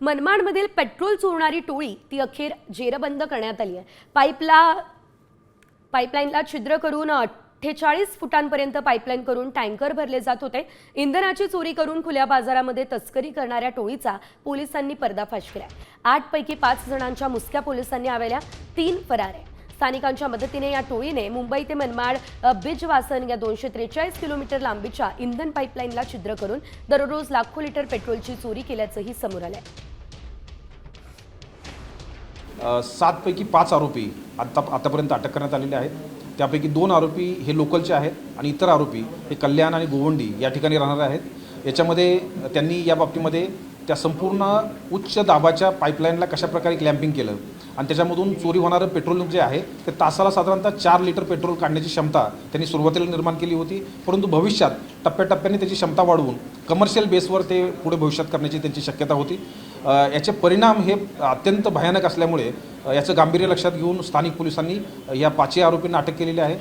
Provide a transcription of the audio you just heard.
मनमाडमधील petrol चोरणारी टोळी ती अखेर जेरबंद करण्यात आली आहे। पाईपलाईनला छिद्र करून 48 फुटांपर्यंत पाईपलाईन करून टँकर भरले जात होते। इंधनाची चोरी करून खुल्या बाजारामध्ये तस्करी करणाऱ्या टोळीचा पोलिसांनी पर्दाफाश केला। 8 पैकी 5 जणांच्या मुसक्या पोलिसांनी आवेल्या, 3 फरार आहे। स्थानिकांच्या मदतीने या टोळीने मुंबई ते मनमाड बिजवासन या 243 किलोमीटर लांबीच्या इंधन पाईपलाईनला छिद्र करून दररोज लाखो लिटर पेट्रोलची चोरी केल्याचंही समोर आलंय। 7 पैकी 5 आरोपी आतापर्यंत अटक करण्यात आलेले आहेत। त्यापैकी 2 आरोपी हे लोकलचे आहेत आणि इतर आरोपी हे कल्याण आणि गोवंडी या ठिकाणी राहणारे आहेत। याच्यामध्ये त्यांनी या बाबतीमध्ये त्या संपूर्ण उच्च दाबाच्या पाईपलाईनला कशाप्रकारे क्लॅम्पिंग केलं आणि त्याच्यामधून चोरी होणारं पेट्रोल जे आहे ते तासाला साधारणतः 4 लिटर पेट्रोल काढण्याची क्षमता त्यांनी सुरुवातीला निर्माण केली होती, परंतु भविष्यात टप्प्याटप्प्याने त्याची क्षमता वाढवून कमर्शियल बेसवर ते पुढे भविष्यात करण्याची त्यांची शक्यता होती। याचे परिणाम हे अत्यंत भयानक असल्यामुळे याचं गांभीर्य लक्षात घेऊन स्थानिक पोलिसांनी या 5 आरोपींना अटक केलेली आहे।